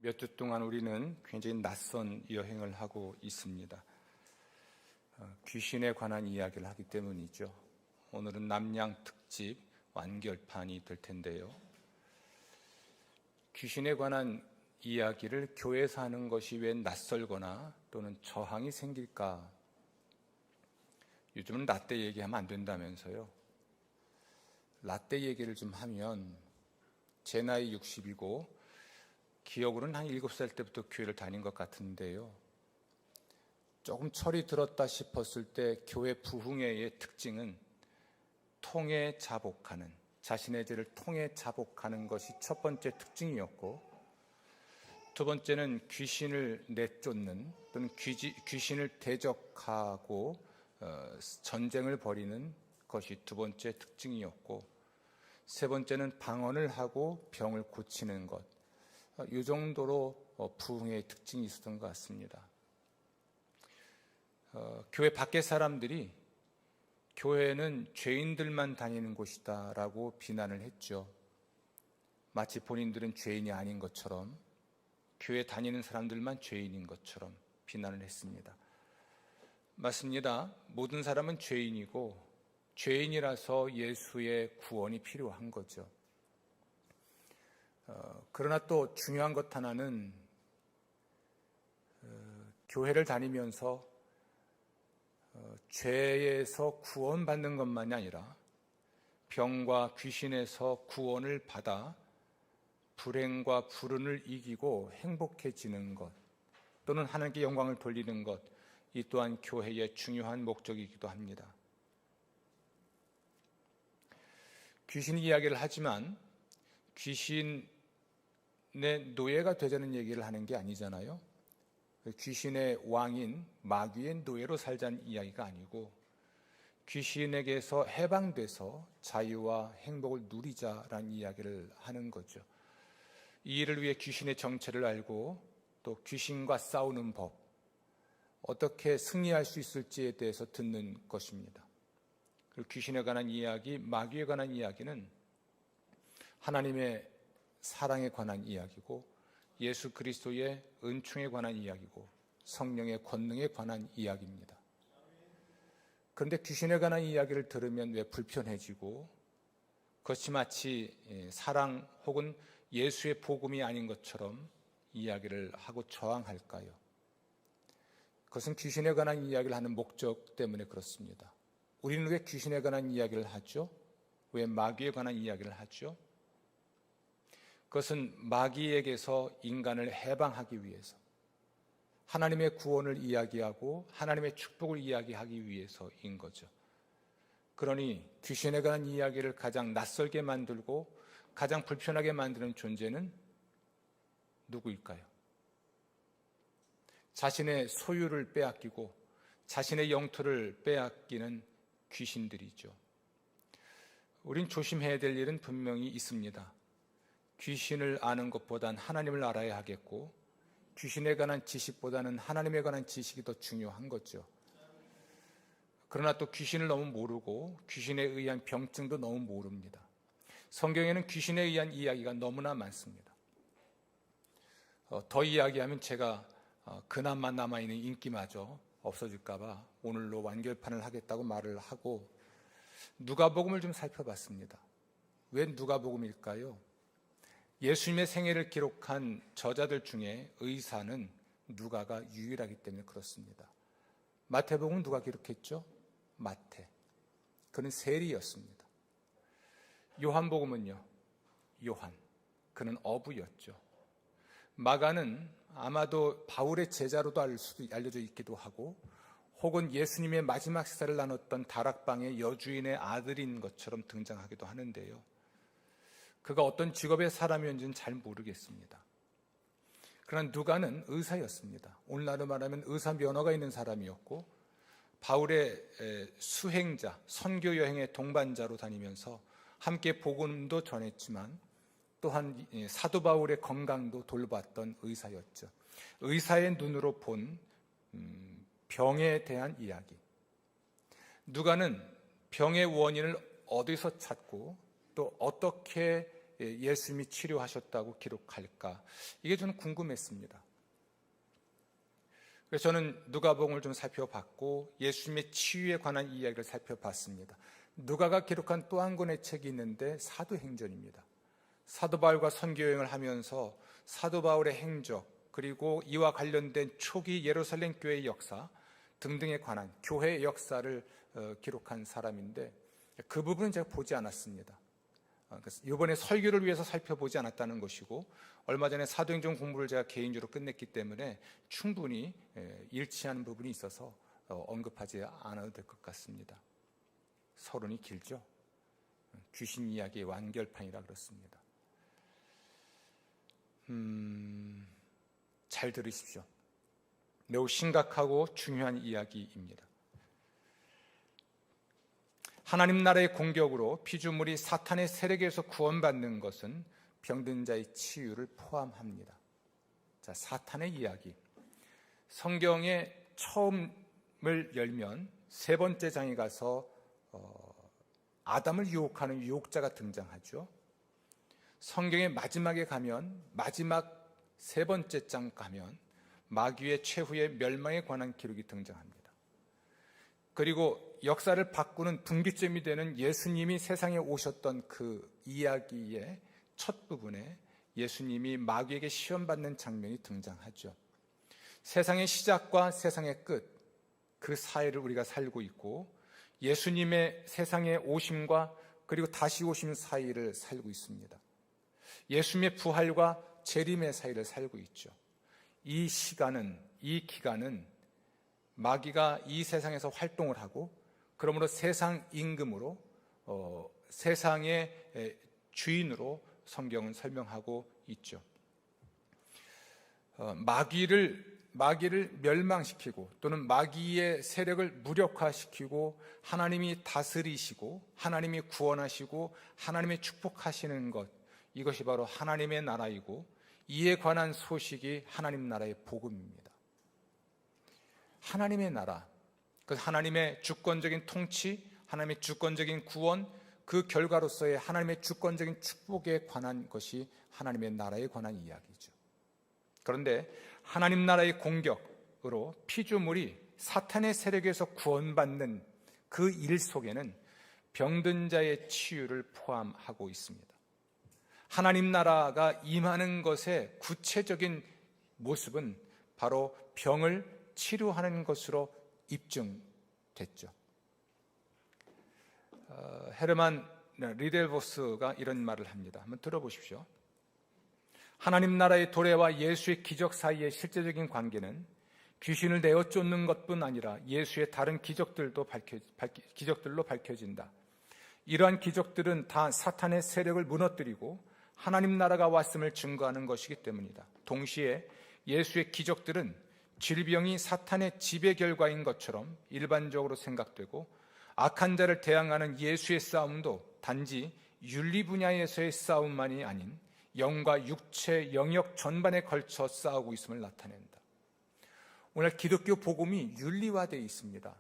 몇 주 동안 우리는 굉장히 낯선 여행을 하고 있습니다. 귀신에 관한 이야기를 하기 때문이죠. 오늘은 남양 특집 완결판이 될 텐데요. 귀신에 관한 이야기를 교회에서 하는 것이 왜 낯설거나 또는 저항이 생길까? 요즘은 라떼 얘기하면 안 된다면서요. 라떼 얘기를 좀 하면 제 나이 60이고 기억으로는 한 7살 때부터 교회를 다닌 것 같은데요. 조금 철이 들었다 싶었을 때 교회 부흥회의 특징은 통해 자복하는, 자신의 죄를 통해 자복하는 것이 첫 번째 특징이었고, 두 번째는 귀신을 내쫓는 또는 귀신을 대적하고 전쟁을 벌이는 것이 두 번째 특징이었고, 세 번째는 방언을 하고 병을 고치는 것. 이 정도로 부흥의 특징이 있었던 것 같습니다. 교회 밖의 사람들이 교회는 죄인들만 다니는 곳이다 라고 비난을 했죠. 마치 본인들은 죄인이 아닌 것처럼, 교회 다니는 사람들만 죄인인 것처럼 비난을 했습니다. 맞습니다. 모든 사람은 죄인이고 죄인이라서 예수의 구원이 필요한 거죠. 그러나 또 중요한 것 하나는 교회를 다니면서 죄에서 구원받는 것만이 아니라 병과 귀신에서 구원을 받아 불행과 불운을 이기고 행복해지는 것, 또는 하나님께 영광을 돌리는 것, 이 또한 교회의 중요한 목적이기도 합니다. 귀신 이야기를 하지만 귀신의 노예가 되자는 얘기를 하는 게 아니잖아요. 귀신의 왕인 마귀의 노예로 살자는 이야기가 아니고 귀신에게서 해방돼서 자유와 행복을 누리자라는 이야기를 하는 거죠. 이 일을 위해 귀신의 정체를 알고 또 귀신과 싸우는 법, 어떻게 승리할 수 있을지에 대해서 듣는 것입니다. 그리고 귀신에 관한 이야기, 마귀에 관한 이야기는 하나님의 사랑에 관한 이야기고 예수 그리스도의 은총에 관한 이야기고 성령의 권능에 관한 이야기입니다. 그런데 귀신에 관한 이야기를 들으면 왜 불편해지고 그것이 마치 사랑 혹은 예수의 복음이 아닌 것처럼 이야기를 하고 저항할까요? 그것은 귀신에 관한 이야기를 하는 목적 때문에 그렇습니다. 우리는 왜 귀신에 관한 이야기를 하죠? 왜 마귀에 관한 이야기를 하죠? 그것은 마귀에게서 인간을 해방하기 위해서, 하나님의 구원을 이야기하고 하나님의 축복을 이야기하기 위해서인 거죠. 그러니 귀신에 관한 이야기를 가장 낯설게 만들고 가장 불편하게 만드는 존재는 누구일까요? 자신의 소유를 빼앗기고 자신의 영토를 빼앗기는 귀신들이죠. 우린 조심해야 될 일은 분명히 있습니다. 귀신을 아는 것보단 하나님을 알아야 하겠고 귀신에 관한 지식보다는 하나님에 관한 지식이 더 중요한 거죠. 그러나 또 귀신을 너무 모르고 귀신에 의한 병증도 너무 모릅니다. 성경에는 귀신에 의한 이야기가 너무나 많습니다. 더 이야기하면 제가 그나마 남아있는 인기마저 없어질까 봐 오늘로 완결판을 하겠다고 말을 하고 누가복음을 좀 살펴봤습니다. 왜 누가복음일까요? 예수님의 생애를 기록한 저자들 중에 의사는 누가가 유일하기 때문에 그렇습니다. 마태복음은 누가 기록했죠? 마태. 그는 세리였습니다. 요한복음은요? 요한. 그는 어부였죠. 마가는 아마도 바울의 제자로도 알려져 있기도 하고 혹은 예수님의 마지막 식사를 나눴던 다락방의 여주인의 아들인 것처럼 등장하기도 하는데요. 그가 어떤 직업의 사람이었는지는 잘 모르겠습니다. 그러나 누가는 의사였습니다. 오늘날로 말하면 의사 면허가 있는 사람이었고 바울의 수행자, 선교 여행의 동반자로 다니면서 함께 복음도 전했지만 또한 사도 바울의 건강도 돌봤던 의사였죠. 의사의 눈으로 본 병에 대한 이야기. 누가는 병의 원인을 어디서 찾고 또 어떻게 예수님이 치료하셨다고 기록할까? 이게 저는 궁금했습니다. 그래서 저는 누가복음을 좀 살펴봤고 예수님의 치유에 관한 이야기를 살펴봤습니다. 누가가 기록한 또 한 권의 책이 있는데 사도행전입니다. 사도 바울과 선교여행을 하면서 사도 바울의 행적, 그리고 이와 관련된 초기 예루살렘 교회의 역사 등등에 관한 교회의 역사를 기록한 사람인데 그 부분은 제가 보지 않았습니다. 그래서 이번에 설교를 위해서 살펴보지 않았다는 것이고, 얼마 전에 사도행전 공부를 제가 개인적으로 끝냈기 때문에 충분히 일치하는 부분이 있어서 언급하지 않아도 될 것 같습니다. 서론이 길죠. 귀신 이야기의 완결판이라 그렇습니다. 잘 들으십시오. 매우 심각하고 중요한 이야기입니다. 하나님 나라의 공격으로 피조물이 사탄의 세력에서 구원받는 것은 병든 자의 치유를 포함합니다. 자, 사탄의 이야기. 성경의 처음을 열면 세 번째 장에 가서 아담을 유혹하는 유혹자가 등장하죠. 성경의 마지막에 가면, 마지막 세 번째 장 가면 마귀의 최후의 멸망에 관한 기록이 등장합니다. 그리고 역사를 바꾸는 분기점이 되는 예수님이 세상에 오셨던 그 이야기의 첫 부분에 예수님이 마귀에게 시험받는 장면이 등장하죠. 세상의 시작과 세상의 끝, 그 사이를 우리가 살고 있고 예수님의 세상에 오심과 그리고 다시 오심 사이를 살고 있습니다. 예수님의 부활과 재림의 사이를 살고 있죠. 이 시간은, 이 기간은 마귀가 이 세상에서 활동을 하고, 그러므로 세상 임금으로, 세상의 주인으로 성경은 설명하고 있죠. 마귀를 멸망시키고 또는 마귀의 세력을 무력화시키고 하나님이 다스리시고 하나님이 구원하시고 하나님이 축복하시는 것, 이것이 바로 하나님의 나라이고 이에 관한 소식이 하나님 나라의 복음입니다. 하나님의 나라, 그 하나님의 주권적인 통치, 하나님의 주권적인 구원, 그 결과로서의 하나님의 주권적인 축복에 관한 것이 하나님의 나라에 관한 이야기죠. 그런데 하나님 나라의 공격으로 피조물이 사탄의 세력에서 구원받는 그 일 속에는 병든 자의 치유를 포함하고 있습니다. 하나님 나라가 임하는 것의 구체적인 모습은 바로 병을 치료하는 것으로 입증됐죠. 헤르만 리델보스가 이런 말을 합니다. 한번 들어보십시오. 하나님 나라의 도래와 예수의 기적 사이의 실제적인 관계는 귀신을 내어 쫓는 것뿐 아니라 예수의 다른 기적들로 밝혀진다. 이러한 기적들은 다 사탄의 세력을 무너뜨리고 하나님 나라가 왔음을 증거하는 것이기 때문이다. 동시에 예수의 기적들은 질병이 사탄의 지배 결과인 것처럼 일반적으로 생각되고, 악한 자를 대항하는 예수의 싸움도 단지 윤리 분야에서의 싸움만이 아닌 영과 육체 영역 전반에 걸쳐 싸우고 있음을 나타낸다. 오늘 기독교 복음이 윤리화되어 있습니다.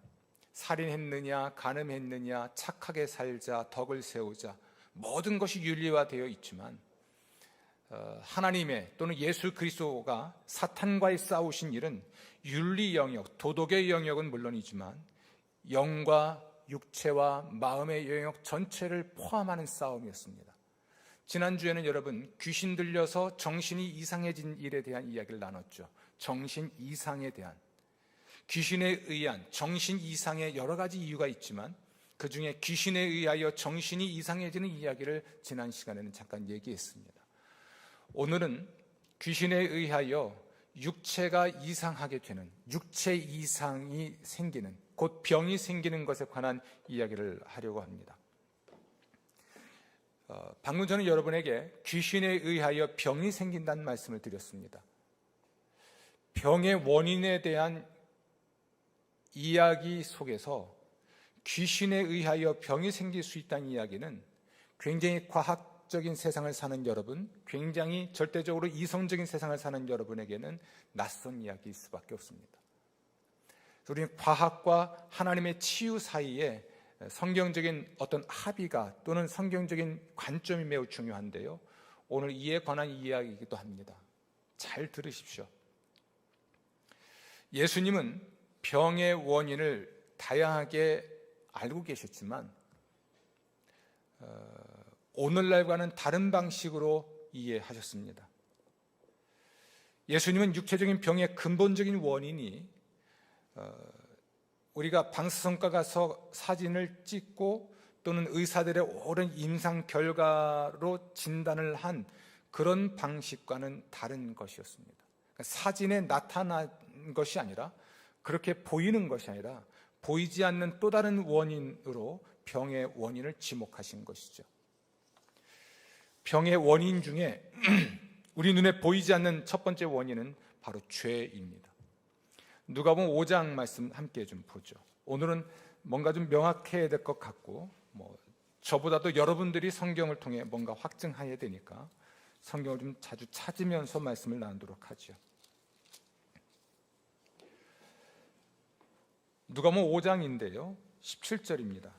살인했느냐, 간음했느냐, 착하게 살자, 덕을 세우자, 모든 것이 윤리화되어 있지만 하나님의 또는 예수 그리스도가 사탄과의 싸우신 일은 윤리 영역, 도덕의 영역은 물론이지만 영과 육체와 마음의 영역 전체를 포함하는 싸움이었습니다. 지난주에는 여러분 귀신 들려서 정신이 이상해진 일에 대한 이야기를 나눴죠. 정신 이상에 대한, 귀신에 의한 정신 이상의 여러 가지 이유가 있지만 그 중에 귀신에 의하여 정신이 이상해지는 이야기를 지난 시간에는 잠깐 얘기했습니다. 오늘은 귀신에 의하여 육체가 이상하게 되는, 육체 이상이 생기는, 곧 병이 생기는 것에 관한 이야기를 하려고 합니다. 방금 전에 여러분에게 귀신에 의하여 병이 생긴다는 말씀을 드렸습니다. 병의 원인에 대한 이야기 속에서 귀신에 의하여 병이 생길 수 있다는 이야기는 굉장히 과학적인 세상을 사는 여러분, 굉장히 절대적으로 이성적인 세상을 사는 여러분에게는 낯선 이야기일 수밖에 없습니다. 우리는 과학과 하나님의 치유 사이에 성경적인 어떤 합의가 또는 성경적인 관점이 매우 중요한데요, 오늘 이에 관한 이야기이기도 합니다. 잘 들으십시오. 예수님은 병의 원인을 다양하게 알고 계셨지만 오늘날과는 다른 방식으로 이해하셨습니다. 예수님은 육체적인 병의 근본적인 원인이 우리가 방사선과 가서 사진을 찍고 또는 의사들의 오랜 임상 결과로 진단을 한 그런 방식과는 다른 것이었습니다. 그러니까 사진에 나타난 것이 아니라, 그렇게 보이는 것이 아니라 보이지 않는 또 다른 원인으로 병의 원인을 지목하신 것이죠. 병의 원인 중에 우리 눈에 보이지 않는 첫 번째 원인은 바로 죄입니다. 누가복음 5장 말씀 함께 좀 보죠. 오늘은 뭔가 좀 명확해야 될 것 같고, 저보다도 여러분들이 성경을 통해 뭔가 확증해야 되니까 성경을 좀 자주 찾으면서 말씀을 나누도록 하죠. 누가복음 5장인데요, 17절입니다.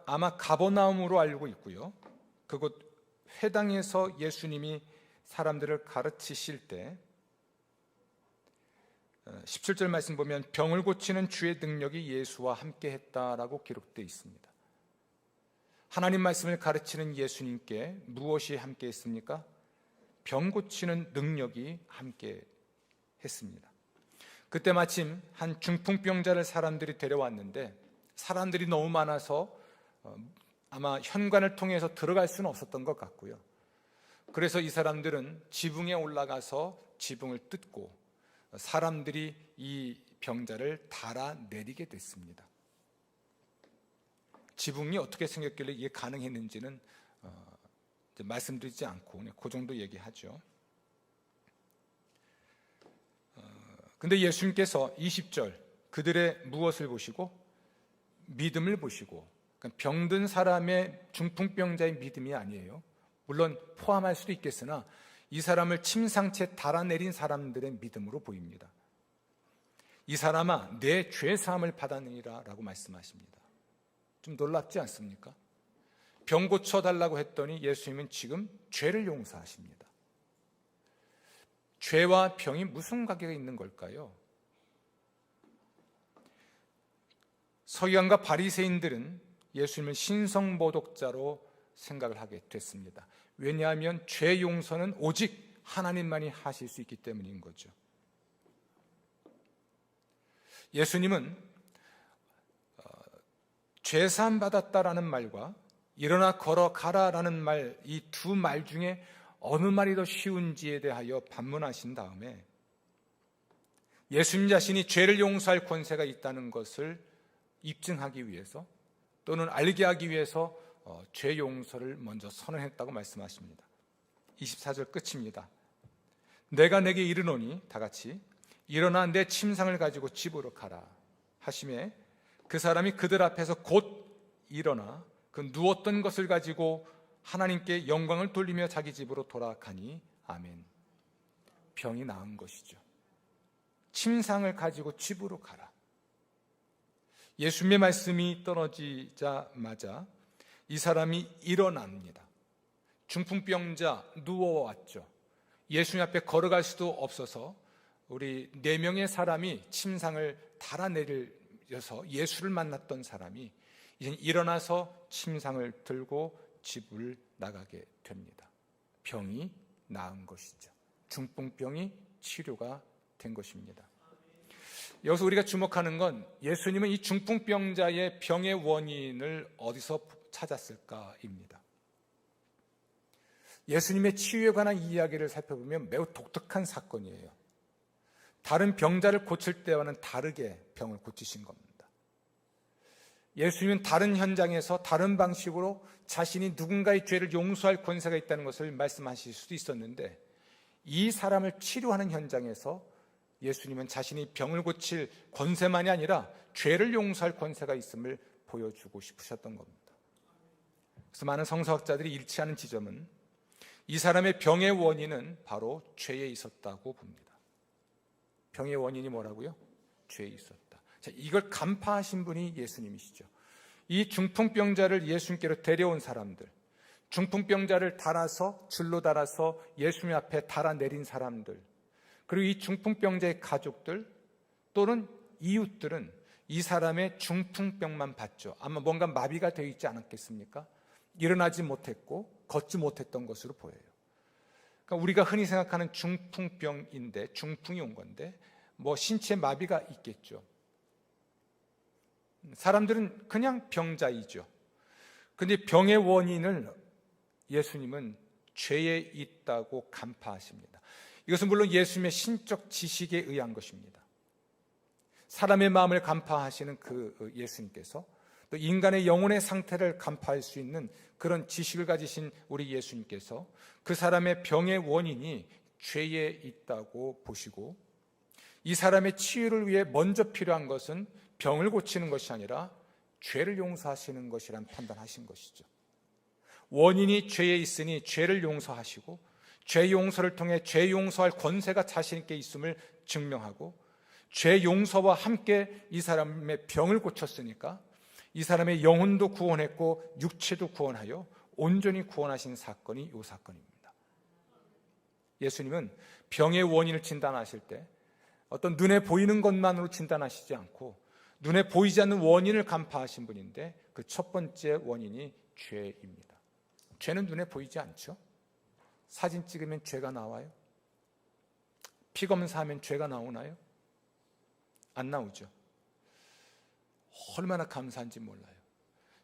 아마 가버나움으로 알고 있고요. 그곳 회당에서 예수님이 사람들을 가르치실 때 17절 말씀 보면 병을 고치는 주의 능력이 예수와 함께 했다라고 기록되어 있습니다. 하나님 말씀을 가르치는 예수님께 무엇이 함께 했습니까? 병 고치는 능력이 함께 했습니다. 그때 마침 한 중풍병자를 사람들이 데려왔는데 사람들이 너무 많아서 아마 현관을 통해서 들어갈 수는 없었던 것 같고요. 그래서 이 사람들은 지붕에 올라가서 지붕을 뜯고 사람들이 이 병자를 달아내리게 됐습니다. 지붕이 어떻게 생겼길래 이게 가능했는지는 말씀드리지 않고 그냥 그 정도 얘기하죠. 근데 예수님께서 20절 그들의 무엇을 보시고? 믿음을 보시고, 그러니까 병든 사람의 중풍병자의 믿음이 아니에요. 물론 포함할 수도 있겠으나 이 사람을 침상채 달아내린 사람들의 믿음으로 보입니다. 이 사람아 내 죄사함을 받았느니라 라고 말씀하십니다. 좀 놀랍지 않습니까? 병 고쳐달라고 했더니 예수님은 지금 죄를 용서하십니다. 죄와 병이 무슨 관계가 있는 걸까요? 서기관과 바리새인들은 예수님을 신성모독자로 생각을 하게 됐습니다. 왜냐하면 죄 용서는 오직 하나님만이 하실 수 있기 때문인 거죠. 예수님은 죄사함 받았다라는 말과 일어나 걸어가라라는 말, 이 두 말 중에 어느 말이 더 쉬운지에 대하여 반문하신 다음에 예수님 자신이 죄를 용서할 권세가 있다는 것을 입증하기 위해서 또는 알게 하기 위해서 죄 용서를 먼저 선언했다고 말씀하십니다. 24절 끝입니다. 내가 내게 이르노니, 다 같이 일어나 내 침상을 가지고 집으로 가라 하시매 그 사람이 그들 앞에서 곧 일어나 그 누웠던 것을 가지고 하나님께 영광을 돌리며 자기 집으로 돌아가니 아멘. 병이 나은 것이죠. 침상을 가지고 집으로 가라. 예수님의 말씀이 떨어지자마자 이 사람이 일어납니다. 중풍병자 누워왔죠. 예수님 앞에 걸어갈 수도 없어서 우리 4명의 사람이 침상을 달아내려서 예수를 만났던 사람이 이제 일어나서 침상을 들고 집을 나가게 됩니다. 병이 나은 것이죠. 중풍병이 치료가 된 것입니다. 여기서 우리가 주목하는 건 예수님은 이 중풍병자의 병의 원인을 어디서 찾았을까입니다. 예수님의 치유에 관한 이야기를 살펴보면 매우 독특한 사건이에요. 다른 병자를 고칠 때와는 다르게 병을 고치신 겁니다. 예수님은 다른 현장에서 다른 방식으로 자신이 누군가의 죄를 용서할 권세가 있다는 것을 말씀하실 수도 있었는데 이 사람을 치료하는 현장에서 예수님은 자신이 병을 고칠 권세만이 아니라 죄를 용서할 권세가 있음을 보여주고 싶으셨던 겁니다. 그래서 많은 성서학자들이 일치하는 지점은 이 사람의 병의 원인은 바로 죄에 있었다고 봅니다. 병의 원인이 뭐라고요? 죄에 있었다. 자, 이걸 간파하신 분이 예수님이시죠. 이 중풍병자를 예수님께로 데려온 사람들, 중풍병자를 달아서 줄로 달아서 예수님 앞에 달아내린 사람들, 그리고 이 중풍병자의 가족들 또는 이웃들은 이 사람의 중풍병만 봤죠. 아마 뭔가 마비가 되어 있지 않았겠습니까? 일어나지 못했고 걷지 못했던 것으로 보여요. 그러니까 우리가 흔히 생각하는 중풍병인데, 중풍이 온 건데 뭐 신체 마비가 있겠죠. 사람들은 그냥 병자이죠. 그런데 병의 원인을 예수님은 죄에 있다고 간파하십니다. 이것은 물론 예수님의 신적 지식에 의한 것입니다. 사람의 마음을 간파하시는 그 예수님께서 또 인간의 영혼의 상태를 간파할 수 있는 그런 지식을 가지신 우리 예수님께서 그 사람의 병의 원인이 죄에 있다고 보시고, 이 사람의 치유를 위해 먼저 필요한 것은 병을 고치는 것이 아니라 죄를 용서하시는 것이란 판단하신 것이죠. 원인이 죄에 있으니 죄를 용서하시고, 죄 용서를 통해 죄 용서할 권세가 자신있게 있음을 증명하고, 죄 용서와 함께 이 사람의 병을 고쳤으니까 이 사람의 영혼도 구원했고 육체도 구원하여 온전히 구원하신 사건이 이 사건입니다. 예수님은 병의 원인을 진단하실 때 어떤 눈에 보이는 것만으로 진단하시지 않고 눈에 보이지 않는 원인을 간파하신 분인데, 그 첫 번째 원인이 죄입니다. 죄는 눈에 보이지 않죠. 사진 찍으면 죄가 나와요? 피 검사하면 죄가 나오나요? 안 나오죠. 얼마나 감사한지 몰라요.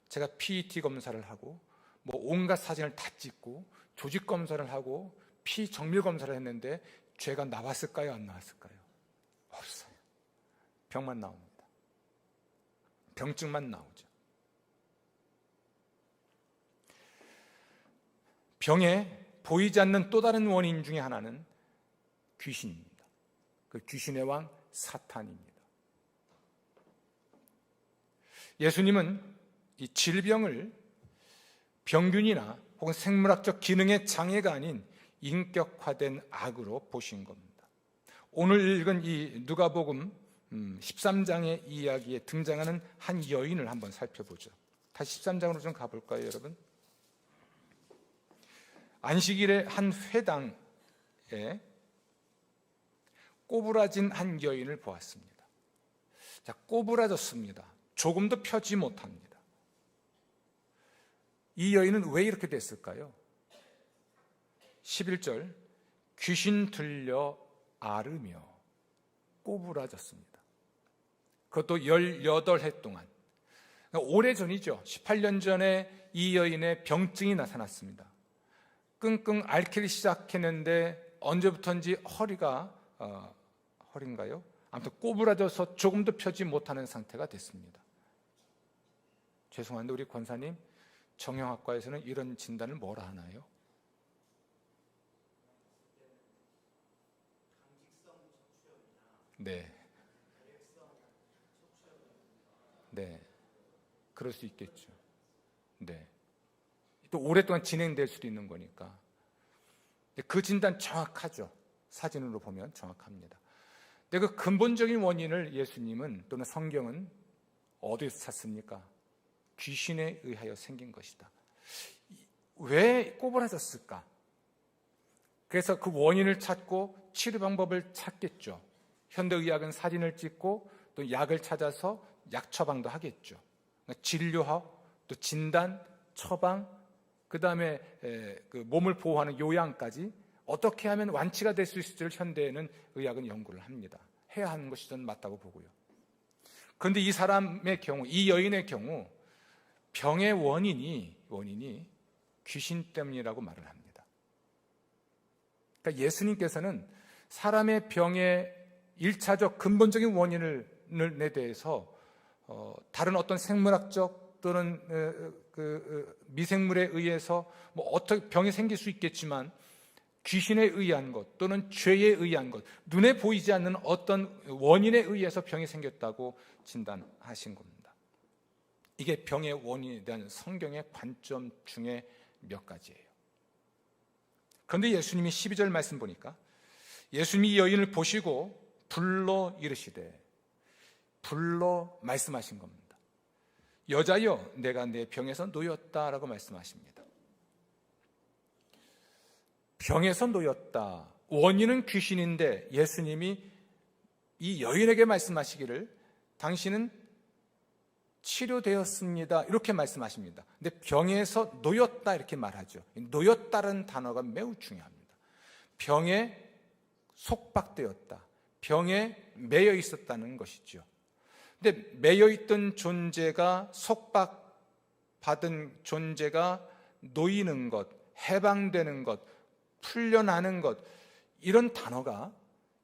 제가 PET 검사를 하고 뭐 온갖 사진을 다 찍고 조직 검사를 하고 피 정밀 검사를 했는데 죄가 나왔을까요? 안 나왔을까요? 없어요. 병만 나옵니다. 병증만 나오죠. 병에 보이지 않는 또 다른 원인 중에 하나는 귀신입니다. 그 귀신의 왕 사탄입니다. 예수님은 이 질병을 병균이나 혹은 생물학적 기능의 장애가 아닌 인격화된 악으로 보신 겁니다. 오늘 읽은 이 누가복음 13장의 이야기에 등장하는 한 여인을 한번 살펴보죠. 다시 13장으로 좀 가볼까요, 여러분? 안식일에 한 회당에 꼬부라진 한 여인을 보았습니다. 자, 꼬부라졌습니다. 조금도 펴지 못합니다. 이 여인은 왜 이렇게 됐을까요? 11절, 귀신 들려 앓으며 꼬부라졌습니다. 그것도 18해 동안. 오래전이죠. 18년 전에 이 여인의 병증이 나타났습니다. 끙끙 앓기 시작했는데 언제부터인지 허리인가요? 아무튼 꼬부라져서 조금도 펴지 못하는 상태가 됐습니다. 죄송한데 우리 권사님, 정형외과에서는 이런 진단을 뭐라 하나요? 네. 네. 그럴 수 있겠죠. 네. 또 오랫동안 진행될 수도 있는 거니까. 그 진단 정확하죠. 사진으로 보면 정확합니다. 근데 그 근본적인 원인을 예수님은 또는 성경은 어디서 찾습니까? 귀신에 의하여 생긴 것이다. 왜 꼬부라졌을까? 그래서 그 원인을 찾고 치료 방법을 찾겠죠. 현대의학은 사진을 찍고 또 약을 찾아서 약 처방도 하겠죠. 진료하고 또 진단, 처방, 그 다음에 그 몸을 보호하는 요양까지 어떻게 하면 완치가 될 수 있을지를 현대에는 의학은 연구를 합니다. 해야 하는 것이 저는 맞다고 보고요. 그런데 이 사람의 경우, 이 여인의 경우 병의 원인이 귀신 때문이라고 말을 합니다. 그러니까 예수님께서는 사람의 병의 1차적 근본적인 원인에 대해서 다른 어떤 생물학적 또는 미생물에 의해서 뭐 어떻게 병이 생길 수 있겠지만 귀신에 의한 것 또는 죄에 의한 것, 눈에 보이지 않는 어떤 원인에 의해서 병이 생겼다고 진단하신 겁니다. 이게 병의 원인에 대한 성경의 관점 중에 몇 가지예요. 그런데 예수님이 12절 말씀 보니까 예수님이 이 여인을 보시고 불러 이르시되 불러 말씀하신 겁니다. 여자여, 내가 내 병에서 놓였다라고 말씀하십니다. 병에서 놓였다. 원인은 귀신인데 예수님이 이 여인에게 말씀하시기를 당신은 치료되었습니다, 이렇게 말씀하십니다. 근데 병에서 놓였다 이렇게 말하죠. 놓였다는 단어가 매우 중요합니다. 병에 속박되었다, 병에 매여 있었다는 것이죠. 근데 매여 있던 존재가, 속박받은 존재가 놓이는 것, 해방되는 것, 풀려나는 것, 이런 단어가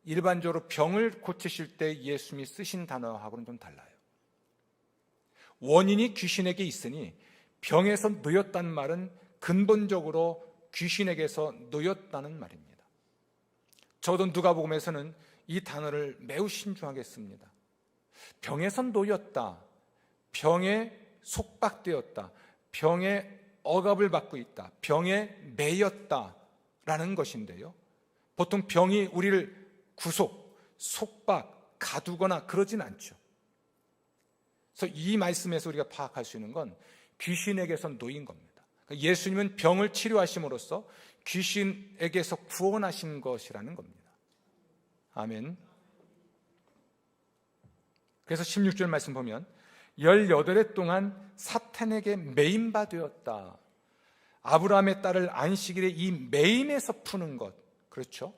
일반적으로 병을 고치실 때 예수님이 쓰신 단어하고는 좀 달라요. 원인이 귀신에게 있으니 병에서 놓였다는 말은 근본적으로 귀신에게서 놓였다는 말입니다. 저도 누가복음에서는 이 단어를 매우 신중하게 씁니다. 병에서 놓였다, 병에 속박되었다, 병에 억압을 받고 있다, 병에 매였다라는 것인데요, 보통 병이 우리를 구속, 속박, 가두거나 그러진 않죠. 그래서 이 말씀에서 우리가 파악할 수 있는 건 귀신에게서 놓인 겁니다. 예수님은 병을 치료하심으로써 귀신에게서 구원하신 것이라는 겁니다. 아멘. 그래서 16절 말씀 보면 18해 동안 사탄에게 매임바 되었다. 아브라함의 딸을 안식일에 이 매임에서 푸는 것, 그렇죠?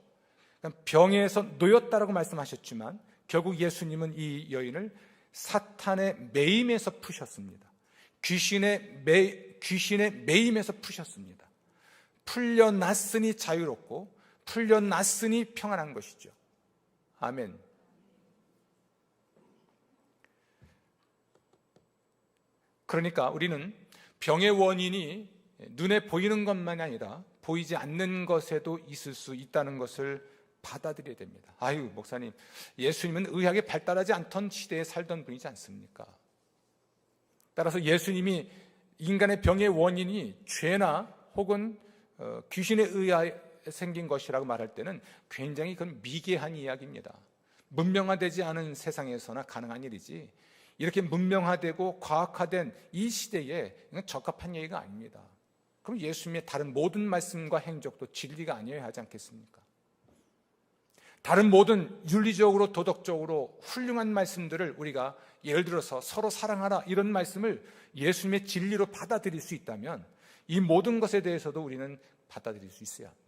병에서 놓였다라고 말씀하셨지만 결국 예수님은 이 여인을 사탄의 매임에서 푸셨습니다. 귀신의 매임에서 푸셨습니다. 풀려났으니 자유롭고 풀려났으니 평안한 것이죠. 아멘. 그러니까 우리는 병의 원인이 눈에 보이는 것만이 아니라 보이지 않는 것에도 있을 수 있다는 것을 받아들여야 됩니다. 아유, 목사님, 예수님은 의학이 발달하지 않던 시대에 살던 분이지 않습니까? 따라서 예수님이 인간의 병의 원인이 죄나 혹은 귀신에 의하여 생긴 것이라고 말할 때는 굉장히 그건 미개한 이야기입니다. 문명화되지 않은 세상에서나 가능한 일이지, 이렇게 문명화되고 과학화된 이 시대에 적합한 얘기가 아닙니다. 그럼 예수님의 다른 모든 말씀과 행적도 진리가 아니어야 하지 않겠습니까? 다른 모든 윤리적으로 도덕적으로 훌륭한 말씀들을 우리가 예를 들어서 서로 사랑하라 이런 말씀을 예수님의 진리로 받아들일 수 있다면 이 모든 것에 대해서도 우리는 받아들일 수 있어야 합니다.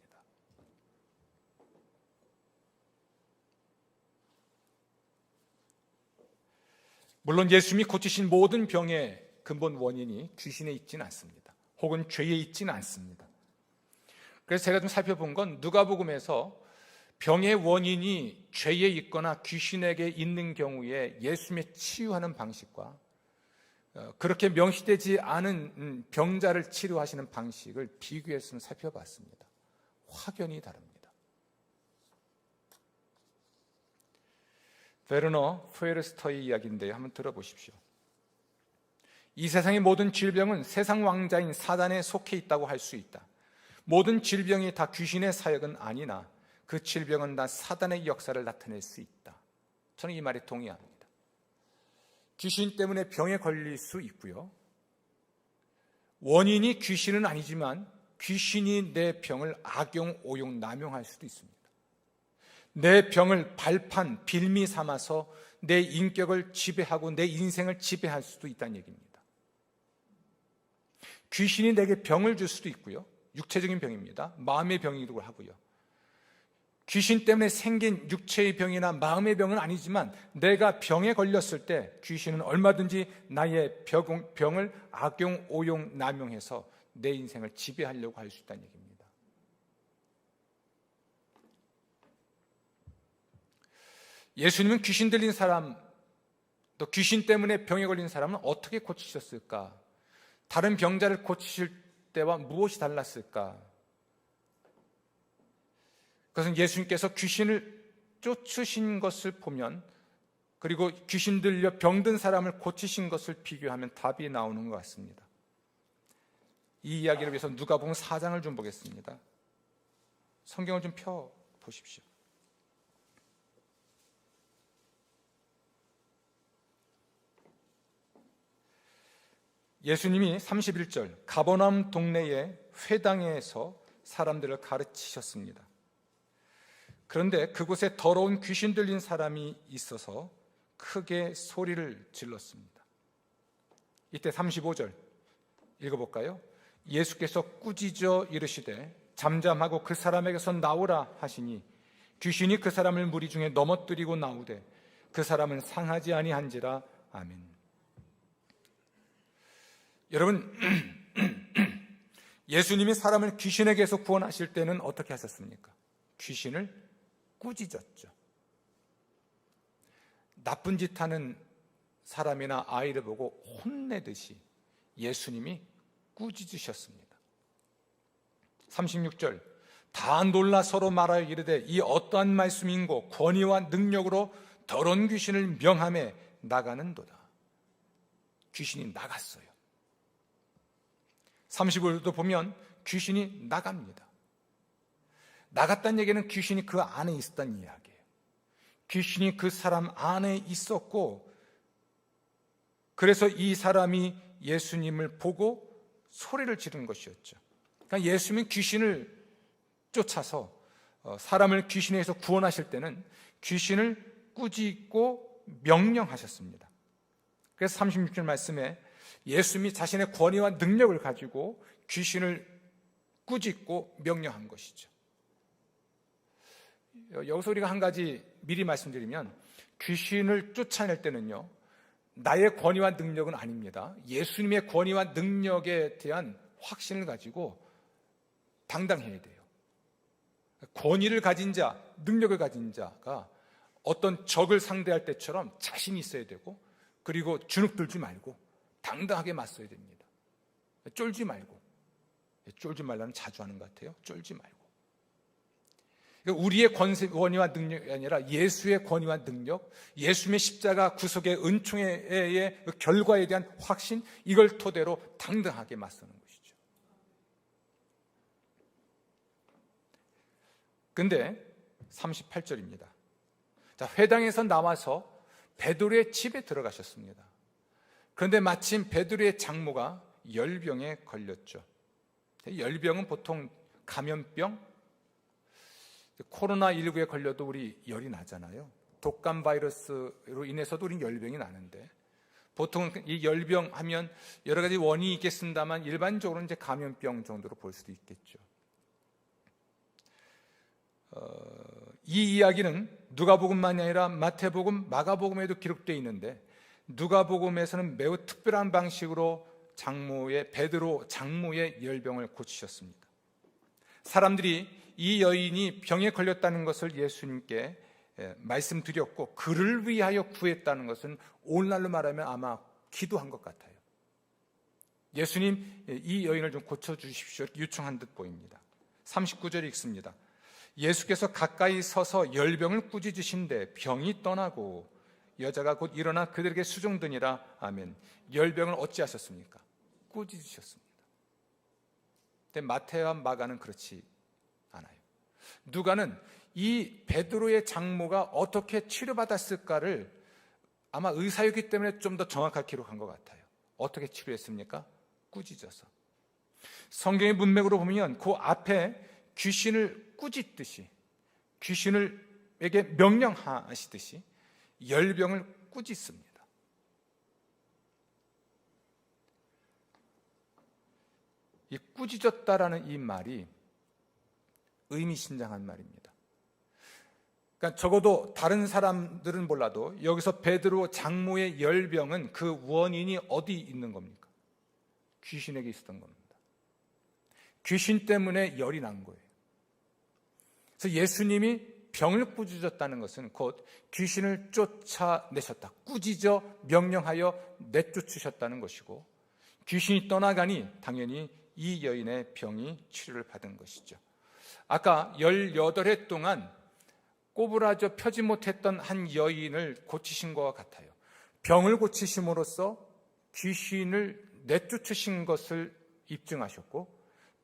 물론 예수님이 고치신 모든 병의 근본 원인이 귀신에 있지는 않습니다. 혹은 죄에 있지는 않습니다. 그래서 제가 좀 살펴본 건 누가복음에서 병의 원인이 죄에 있거나 귀신에게 있는 경우에 예수님의 치유하는 방식과 그렇게 명시되지 않은 병자를 치료하시는 방식을 비교해서 살펴봤습니다. 확연히 다릅니다. 베르너 포에르스터의 이야기인데요, 한번 들어보십시오. 이 세상의 모든 질병은 세상 왕자인 사단에 속해 있다고 할 수 있다. 모든 질병이 다 귀신의 사역은 아니나 그 질병은 다 사단의 역사를 나타낼 수 있다. 저는 이 말에 동의합니다. 귀신 때문에 병에 걸릴 수 있고요, 원인이 귀신은 아니지만 귀신이 내 병을 악용, 오용, 남용할 수도 있습니다. 내 병을 발판, 빌미 삼아서 내 인격을 지배하고 내 인생을 지배할 수도 있다는 얘기입니다. 귀신이 내게 병을 줄 수도 있고요, 육체적인 병입니다. 마음의 병이기도 하고요. 귀신 때문에 생긴 육체의 병이나 마음의 병은 아니지만 내가 병에 걸렸을 때 귀신은 얼마든지 나의 병을 악용, 오용, 남용해서 내 인생을 지배하려고 할 수 있다는 얘기입니다. 예수님은 귀신 들린 사람, 또 귀신 때문에 병에 걸린 사람은 어떻게 고치셨을까? 다른 병자를 고치실 때와 무엇이 달랐을까? 그것은 예수님께서 귀신을 쫓으신 것을 보면, 그리고 귀신 들려 병든 사람을 고치신 것을 비교하면 답이 나오는 것 같습니다. 이 이야기를 위해서 누가복음 4장을 좀 보겠습니다. 성경을 좀 펴 보십시오. 예수님이 31절 가버나움 동네의 회당에서 사람들을 가르치셨습니다. 그런데 그곳에 더러운 귀신 들린 사람이 있어서 크게 소리를 질렀습니다. 이때 35절 읽어볼까요? 예수께서 꾸짖어 이르시되 잠잠하고 그 사람에게서 나오라 하시니 귀신이 그 사람을 무리 중에 넘어뜨리고 나오되 그 사람은 상하지 아니한지라. 아멘. 여러분, 예수님이 사람을 귀신에게서 구원하실 때는 어떻게 하셨습니까? 귀신을 꾸짖었죠. 나쁜 짓 하는 사람이나 아이를 보고 혼내듯이 예수님이 꾸짖으셨습니다. 36절 다 놀라 서로 말하여 이르되 이 어떠한 말씀인고 권위와 능력으로 더러운 귀신을 명함에 나가는도다. 귀신이 나갔어요. 35절도 보면 귀신이 나갑니다. 나갔다는 얘기는 귀신이 그 안에 있었다는 이야기예요. 귀신이 그 사람 안에 있었고, 그래서 이 사람이 예수님을 보고 소리를 지른 것이었죠. 그러니까 예수님은 귀신을 쫓아서 사람을 귀신에서 구원하실 때는 귀신을 꾸짖고 명령하셨습니다. 그래서 36절 말씀에 예수님이 자신의 권위와 능력을 가지고 귀신을 꾸짖고 명령한 것이죠. 여기서 우리가 한 가지 미리 말씀드리면, 귀신을 쫓아낼 때는요, 나의 권위와 능력은 아닙니다. 예수님의 권위와 능력에 대한 확신을 가지고 당당해야 돼요. 권위를 가진 자, 능력을 가진 자가 어떤 적을 상대할 때처럼 자신이 있어야 되고, 그리고 주눅들지 말고 당당하게 맞서야 됩니다. 쫄지 말고. 쫄지 말라는 자주 하는 것 같아요. 쫄지 말고. 우리의 권위와 능력이 아니라 예수의 권위와 능력, 예수님의 십자가 구속의 은총의 결과에 대한 확신, 이걸 토대로 당당하게 맞서는 것이죠. 근데 38절입니다. 자, 회당에서 나와서 베드로의 집에 들어가셨습니다. 그런데 마침 베드로의 장모가 열병에 걸렸죠. 열병은 보통 감염병, 코로나19에 걸려도 우리 열이 나잖아요. 독감 바이러스로 인해서도 우린 열병이 나는데, 보통 이 열병 하면 여러 가지 원인이 있겠습니다만 일반적으로는 이제 감염병 정도로 볼 수도 있겠죠. 이 이야기는 누가복음만이 아니라 마태복음, 마가복음에도 기록되어 있는데, 누가복음에서는 매우 특별한 방식으로 베드로 장모의 열병을 고치셨습니다. 사람들이 이 여인이 병에 걸렸다는 것을 예수님께 말씀드렸고, 그를 위하여 구했다는 것은 오늘날로 말하면 아마 기도한 것 같아요. 예수님, 이 여인을 좀 고쳐주십시오, 요청한 듯 보입니다. 39절에 읽습니다. 예수께서 가까이 서서 열병을 꾸짖으신데 병이 떠나고 여자가 곧 일어나 그들에게 수종드니라. 아멘. 열병을 어찌하셨습니까? 꾸짖으셨습니다. 근데 마태와 마가는 그렇지 않아요. 누가는 이 베드로의 장모가 어떻게 치료받았을까를 아마 의사였기 때문에 좀 더 정확하게 기록한 것 같아요. 어떻게 치료했습니까? 꾸짖어서. 성경의 문맥으로 보면 그 앞에 귀신을 꾸짖듯이, 귀신에게 명령하시듯이 열병을 꾸짖습니다. 이 꾸짖었다라는 이 말이 의미심장한 말입니다. 그러니까 적어도 다른 사람들은 몰라도 여기서 베드로 장모의 열병은 그 원인이 어디 있는 겁니까? 귀신에게 있었던 겁니다. 귀신 때문에 열이 난 거예요. 그래서 예수님이 병을 꾸짖었다는 것은 곧 귀신을 쫓아내셨다, 꾸짖어 명령하여 내쫓으셨다는 것이고, 귀신이 떠나가니 당연히 이 여인의 병이 치료를 받은 것이죠. 아까 18해 동안 꼬부라져 펴지 못했던 한 여인을 고치신 것과 같아요. 병을 고치심으로써 귀신을 내쫓으신 것을 입증하셨고,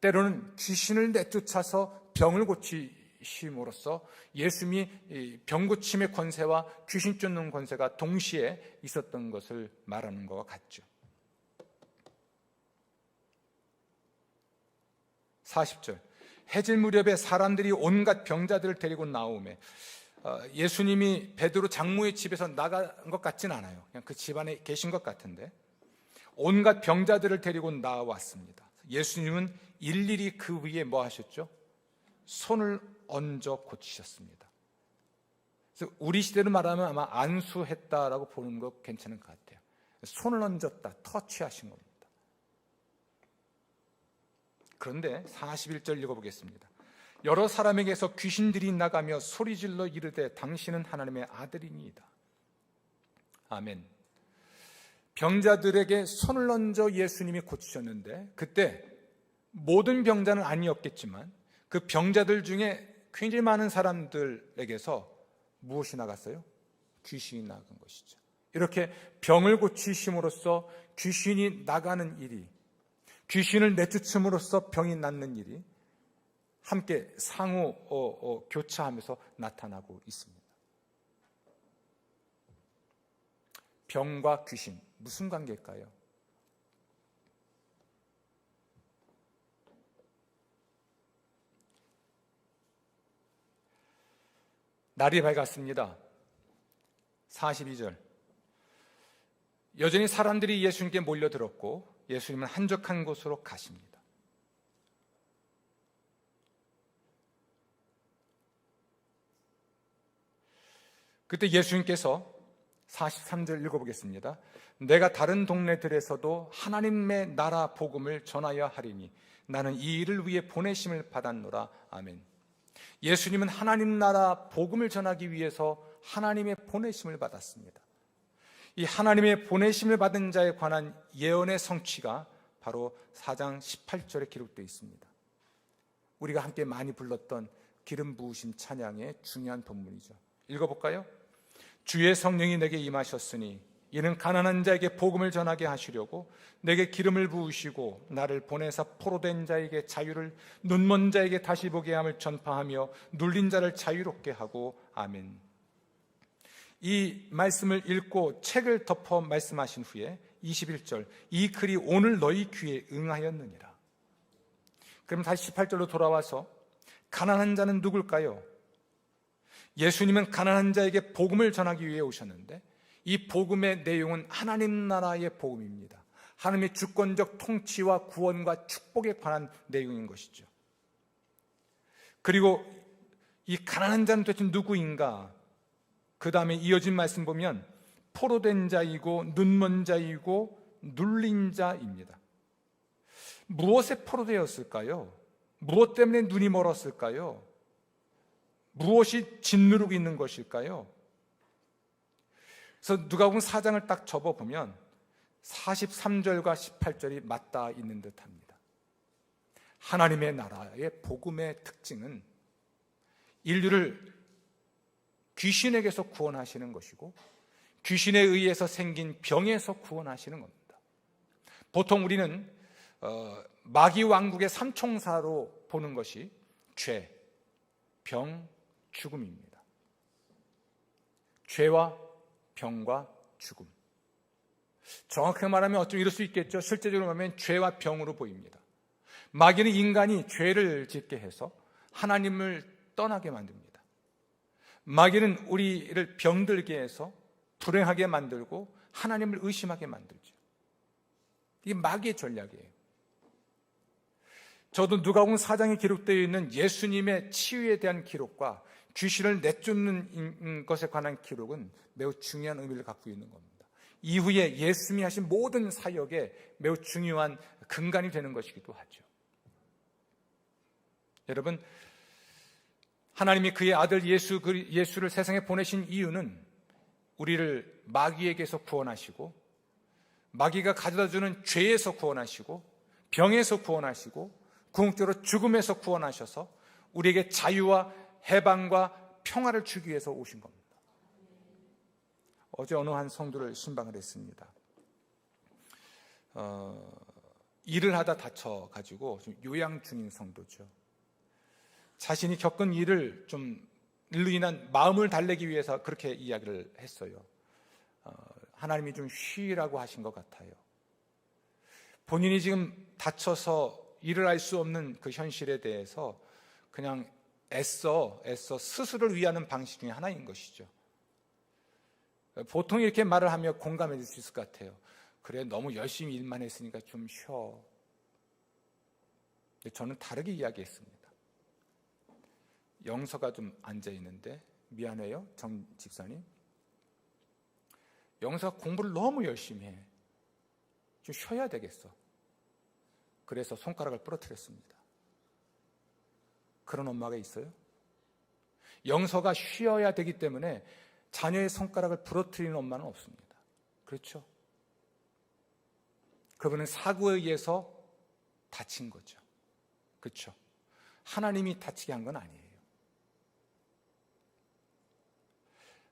때로는 귀신을 내쫓아서 병을 고치심으로써 예수님이 병 고침의 권세와 귀신 쫓는 권세가 동시에 있었던 것을 말하는 것과 같죠. 40절. 해질 무렵에 사람들이 온갖 병자들을 데리고 나오매. 예수님이 베드로 장모의 집에서 나간 것 같진 않아요. 그냥 그 집안에 계신 것 같은데 온갖 병자들을 데리고 나왔습니다. 예수님은 일일이 그 위에 뭐 하셨죠? 손을 얹어 고치셨습니다. 그래서 우리 시대로 말하면 아마 안수했다라고 보는 거 괜찮은 것 같아요. 손을 얹었다, 터치하신 겁니다. 그런데 41절 읽어보겠습니다. 여러 사람에게서 귀신들이 나가며 소리질러 이르되 당신은 하나님의 아들이니이다. 아멘. 병자들에게 손을 얹어 예수님이 고치셨는데 그때 모든 병자는 아니었겠지만 그 병자들 중에 굉장히 많은 사람들에게서 무엇이 나갔어요? 귀신이 나간 것이죠. 이렇게 병을 고치심으로써 귀신이 나가는 일이, 귀신을 내쫓음으로써 병이 낫는 일이 함께 상호 교차하면서 나타나고 있습니다. 병과 귀신 무슨 관계일까요? 날이 밝았습니다. 42절. 여전히 사람들이 예수님께 몰려들었고 예수님은 한적한 곳으로 가십니다. 그때 예수님께서 43절 읽어보겠습니다. 내가 다른 동네들에서도 하나님의 나라 복음을 전하여 하리니 나는 이 일을 위해 보내심을 받았노라. 아멘. 예수님은 하나님 나라 복음을 전하기 위해서 하나님의 보내심을 받았습니다. 이 하나님의 보내심을 받은 자에 관한 예언의 성취가 바로 4장 18절에 기록되어 있습니다. 우리가 함께 많이 불렀던 기름 부으심 찬양의 중요한 본문이죠. 읽어볼까요? 주의 성령이 내게 임하셨으니 이는 가난한 자에게 복음을 전하게 하시려고 내게 기름을 부으시고 나를 보내사 포로된 자에게 자유를, 눈먼 자에게 다시 보게 함을 전파하며 눌린 자를 자유롭게 하고. 아멘. 이 말씀을 읽고 책을 덮어 말씀하신 후에 21절, 이 글이 오늘 너희 귀에 응하였느니라. 그럼 다시 18절로 돌아와서 가난한 자는 누굴까요? 예수님은 가난한 자에게 복음을 전하기 위해 오셨는데 이 복음의 내용은 하나님 나라의 복음입니다. 하나님의 주권적 통치와 구원과 축복에 관한 내용인 것이죠. 그리고 이 가난한 자는 도대체 누구인가? 그 다음에 이어진 말씀 보면 포로된 자이고 눈먼 자이고 눌린 자입니다. 무엇에 포로되었을까요? 무엇 때문에 눈이 멀었을까요? 무엇이 짓누르고 있는 것일까요? 그래서 누가복음 4장을 딱 접어보면 43절과 18절이 맞닿아 있는 듯합니다. 하나님의 나라의 복음의 특징은 인류를 귀신에게서 구원하시는 것이고 귀신에 의해서 생긴 병에서 구원하시는 겁니다. 보통 우리는 마귀 왕국의 삼총사로 보는 것이 죄, 병, 죽음입니다. 죄와 병과 죽음. 정확하게 말하면 어쩜 이럴 수 있겠죠. 실제적으로 말하면 죄와 병으로 보입니다. 마귀는 인간이 죄를 짓게 해서 하나님을 떠나게 만듭니다. 마귀는 우리를 병들게 해서 불행하게 만들고 하나님을 의심하게 만들죠. 이게 마귀의 전략이에요. 저도 누가복음 4장에 기록되어 있는 예수님의 치유에 대한 기록과 귀신을 내쫓는 것에 관한 기록은 매우 중요한 의미를 갖고 있는 겁니다. 이후에 예수님이 하신 모든 사역에 매우 중요한 근간이 되는 것이기도 하죠. 여러분, 하나님이 그의 아들 예수를 세상에 보내신 이유는 우리를 마귀에게서 구원하시고 마귀가 가져다주는 죄에서 구원하시고 병에서 구원하시고 궁극적으로 죽음에서 구원하셔서 우리에게 자유와 해방과 평화를 주기 위해서 오신 겁니다. 어제 어느 한 성도를 신방을 했습니다. 일을 하다 다쳐가지고 좀 요양 중인 성도죠. 자신이 겪은 일을 일로 인한 마음을 달래기 위해서 그렇게 이야기를 했어요. 하나님이 좀 쉬라고 하신 것 같아요. 본인이 지금 다쳐서 일을 할 수 없는 그 현실에 대해서 그냥 애써 스스로를 위하는 방식 중에 하나인 것이죠. 보통 이렇게 말을 하며 공감해 줄 수 있을 것 같아요. 그래, 너무 열심히 일만 했으니까 좀 쉬어. 근데 저는 다르게 이야기했습니다. 영서가 좀 앉아 있는데, 미안해요, 정 집사님. 영서가 공부를 너무 열심히 해. 좀 쉬어야 되겠어. 그래서 손가락을 부러뜨렸습니다. 그런 엄마가 있어요? 영서가 쉬어야 되기 때문에 자녀의 손가락을 부러뜨리는 엄마는 없습니다. 그렇죠? 그분은 사고에 의해서 다친 거죠. 그렇죠? 하나님이 다치게 한 건 아니에요.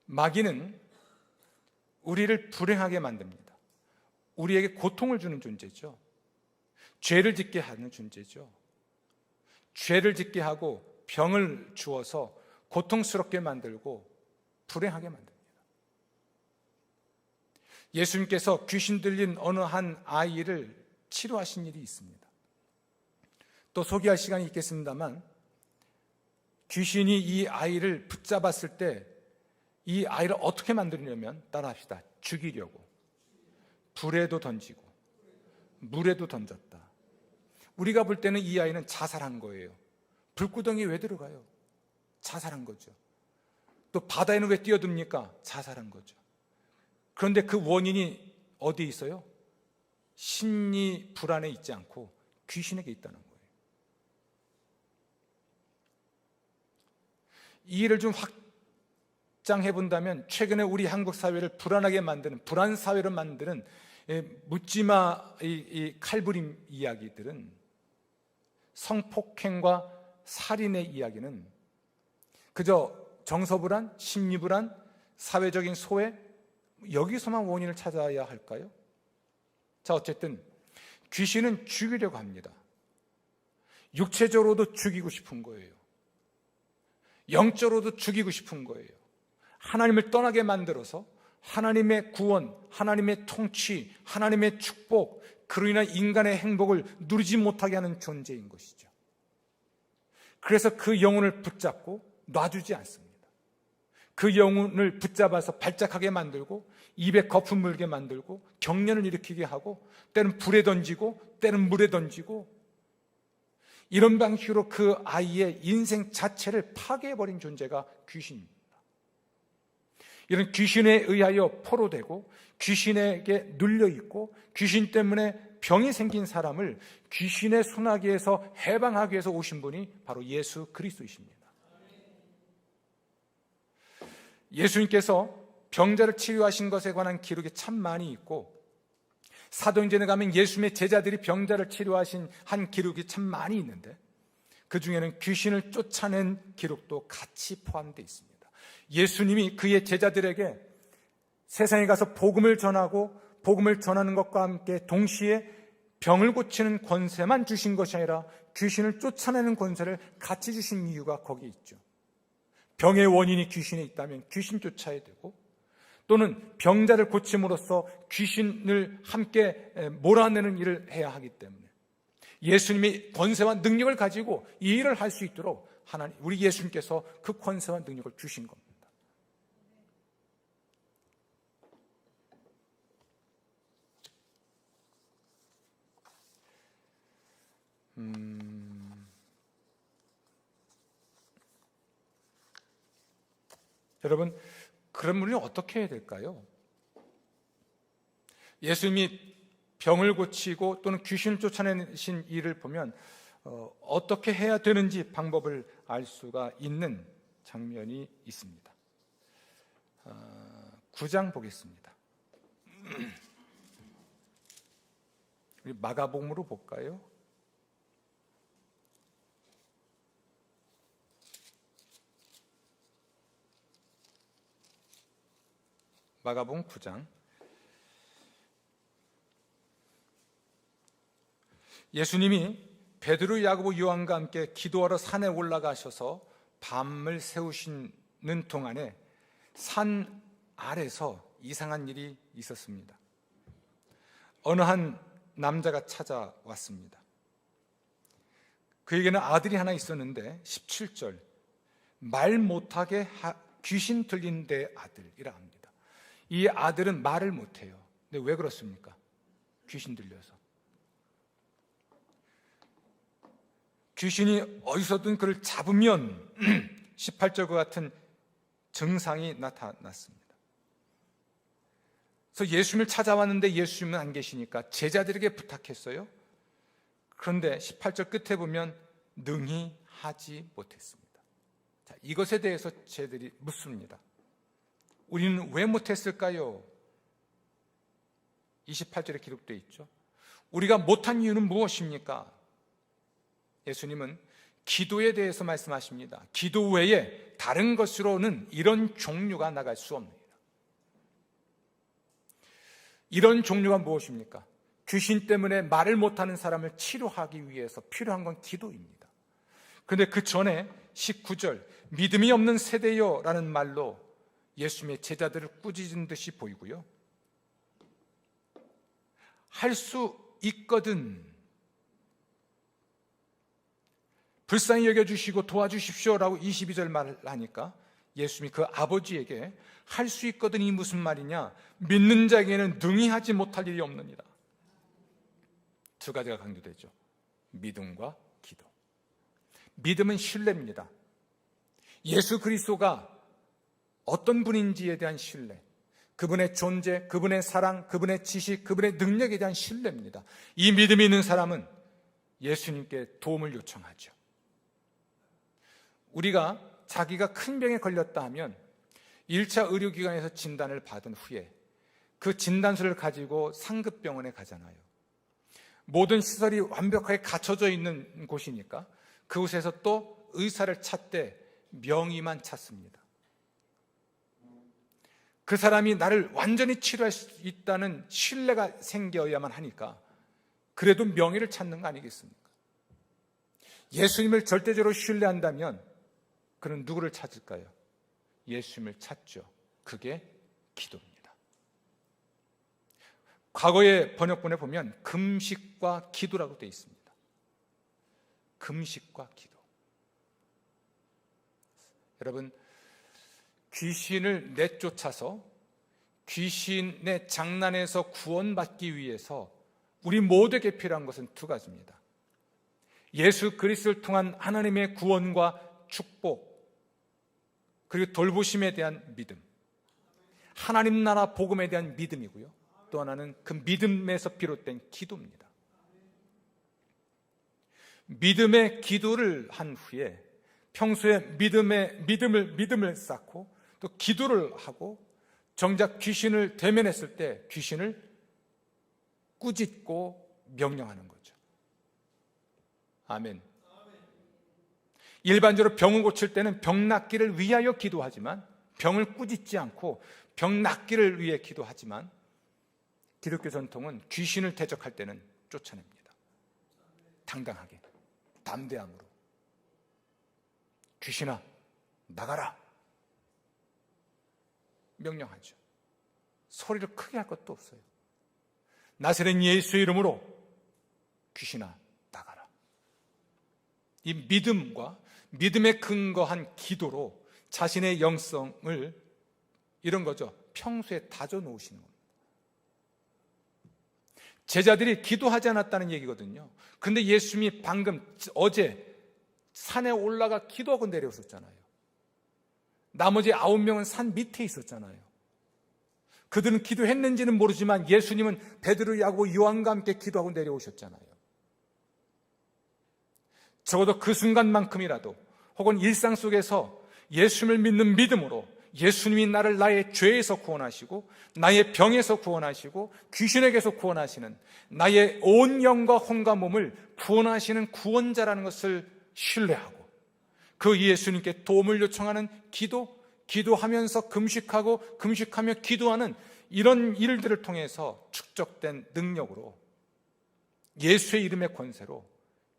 마귀는 우리를 불행하게 만듭니다. 우리에게 고통을 주는 존재죠. 죄를 짓게 하는 존재죠. 죄를 짓게 하고 병을 주어서 고통스럽게 만들고 불행하게 만듭니다. 예수님께서 귀신 들린 어느 한 아이를 치료하신 일이 있습니다. 또 소개할 시간이 있겠습니다만, 귀신이 이 아이를 붙잡았을 때 이 아이를 어떻게 만들려면, 따라합시다. 죽이려고 불에도 던지고 물에도 던졌다. 우리가 볼 때는 이 아이는 자살한 거예요. 불구덩이에 왜 들어가요? 자살한 거죠. 또 바다에는 왜 뛰어듭니까? 자살한 거죠. 그런데 그 원인이 어디에 있어요? 심리 불안에 있지 않고 귀신에게 있다는 거예요. 이 일을 좀 확장해 본다면, 최근에 우리 한국 사회를 불안하게 만드는, 불안 사회로 만드는 묻지마 이 칼부림 이야기들은, 성폭행과 살인의 이야기는 그저 정서불안, 심리불안, 사회적인 소외, 여기서만 원인을 찾아야 할까요? 자, 어쨌든 귀신은 죽이려고 합니다. 육체적으로도 죽이고 싶은 거예요. 영적으로도 죽이고 싶은 거예요. 하나님을 떠나게 만들어서 하나님의 구원, 하나님의 통치, 하나님의 축복, 그로 인한 인간의 행복을 누리지 못하게 하는 존재인 것이죠. 그래서 그 영혼을 붙잡고 놔주지 않습니다. 그 영혼을 붙잡아서 발작하게 만들고, 입에 거품 물게 만들고, 경련을 일으키게 하고, 때는 불에 던지고 때는 물에 던지고, 이런 방식으로 그 아이의 인생 자체를 파괴해버린 존재가 귀신입니다. 이런 귀신에 의하여 포로되고 귀신에게 눌려있고 귀신 때문에 병이 생긴 사람을 귀신의 소나기에서 해방하기 위해서 오신 분이 바로 예수 그리스도이십니다. 예수님께서 병자를 치료하신 것에 관한 기록이 참 많이 있고, 사도행전에 가면 예수님의 제자들이 병자를 치료하신 한 기록이 참 많이 있는데, 그 중에는 귀신을 쫓아낸 기록도 같이 포함되어 있습니다. 예수님이 그의 제자들에게 세상에 가서 복음을 전하고 복음을 전하는 것과 함께 동시에 병을 고치는 권세만 주신 것이 아니라 귀신을 쫓아내는 권세를 같이 주신 이유가 거기에 있죠. 병의 원인이 귀신에 있다면 귀신 쫓아야 되고, 또는 병자를 고침으로써 귀신을 함께 몰아내는 일을 해야 하기 때문에 예수님이 권세와 능력을 가지고 이 일을 할 수 있도록 하나님, 우리 예수님께서 그 권세와 능력을 주신 겁니다. 여러분, 그런 분이 어떻게 해야 될까요? 예수님이 병을 고치고 또는 귀신을 쫓아내신 일을 보면 어떻게 해야 되는지 방법을 알 수가 있는 장면이 있습니다. 9장 보겠습니다. 우리 마가복음으로 볼까요? 마가복음 9장. 예수님이 베드로, 야고보, 요한과 함께 기도하러 산에 올라가셔서 밤을 새우시는 동안에 산 아래서 이상한 일이 있었습니다. 어느 한 남자가 찾아왔습니다. 그에게는 아들이 하나 있었는데 17절 말 못하게 귀신 들린 데 아들이라 합니다. 이 아들은 말을 못해요. 근데 왜 그렇습니까? 귀신 들려서. 귀신이 어디서든 그를 잡으면 18절과 같은 증상이 나타났습니다. 그래서 예수님을 찾아왔는데 예수님은 안 계시니까 제자들에게 부탁했어요. 그런데 18절 끝에 보면 능히 하지 못했습니다. 자, 이것에 대해서 제자들이 묻습니다. 우리는 왜 못했을까요? 28절에 기록되어 있죠. 우리가 못한 이유는 무엇입니까? 예수님은 기도에 대해서 말씀하십니다. 기도 외에 다른 것으로는 이런 종류가 나갈 수 없습니다. 이런 종류가 무엇입니까? 귀신 때문에 말을 못하는 사람을 치료하기 위해서 필요한 건 기도입니다. 그런데 그 전에 19절 믿음이 없는 세대요 라는 말로 예수님의 제자들을 꾸짖은 듯이 보이고요. 할 수 있거든 불쌍히 여겨주시고 도와주십시오라고 22절 말을 하니까 예수님이 그 아버지에게 할 수 있거든이 무슨 말이냐? 믿는 자에게는 능히 하지 못할 일이 없느니라. 두 가지가 강조되죠. 믿음과 기도. 믿음은 신뢰입니다. 예수 그리스도가 어떤 분인지에 대한 신뢰, 그분의 존재, 그분의 사랑, 그분의 지식, 그분의 능력에 대한 신뢰입니다. 이 믿음이 있는 사람은 예수님께 도움을 요청하죠. 우리가 자기가 큰 병에 걸렸다 하면 1차 의료기관에서 진단을 받은 후에 그 진단서를 가지고 상급병원에 가잖아요. 모든 시설이 완벽하게 갖춰져 있는 곳이니까 그곳에서 또 의사를 찾되 명의만 찾습니다. 그 사람이 나를 완전히 치료할 수 있다는 신뢰가 생겨야만 하니까 그래도 명의를 찾는 거 아니겠습니까? 예수님을 절대적으로 신뢰한다면 그는 누구를 찾을까요? 예수님을 찾죠. 그게 기도입니다. 과거의 번역본에 보면 금식과 기도라고 되어 있습니다. 금식과 기도. 여러분, 귀신을 내쫓아서 귀신의 장난에서 구원받기 위해서 우리 모두에게 필요한 것은 두 가지입니다. 예수 그리스도를 통한 하나님의 구원과 축복, 그리고 돌보심에 대한 믿음, 하나님 나라 복음에 대한 믿음이고요. 또 하나는 그 믿음에서 비롯된 기도입니다. 믿음의 기도를 한 후에 평소에 믿음을 쌓고 또 기도를 하고 정작 귀신을 대면했을 때 귀신을 꾸짖고 명령하는 거죠. 아멘. 일반적으로 병을 고칠 때는 병 낫기를 위하여 기도하지만 병을 꾸짖지 않고 병 낫기를 위해 기도하지만 기독교 전통은 귀신을 대적할 때는 쫓아냅니다. 당당하게, 담대함으로. 귀신아, 나가라. 명령하죠. 소리를 크게 할 것도 없어요. 나사렛 예수의 이름으로 귀신아, 나가라. 이 믿음과 믿음에 근거한 기도로 자신의 영성을 이런 거죠. 평소에 다져놓으시는 겁니다. 제자들이 기도하지 않았다는 얘기거든요. 근데 예수님이 방금 어제 산에 올라가 기도하고 내려오셨잖아요. 나머지 9명은 산 밑에 있었잖아요. 그들은 기도했는지는 모르지만 예수님은 베드로, 야고보, 요한과 함께 기도하고 내려오셨잖아요. 적어도 그 순간만큼이라도 혹은 일상 속에서 예수님을 믿는 믿음으로 예수님이 나를 나의 죄에서 구원하시고 나의 병에서 구원하시고 귀신에게서 구원하시는 나의 온 영과 혼과 몸을 구원하시는 구원자라는 것을 신뢰하고 그 예수님께 도움을 요청하는 기도하면서 금식하며 기도하는 이런 일들을 통해서 축적된 능력으로 예수의 이름의 권세로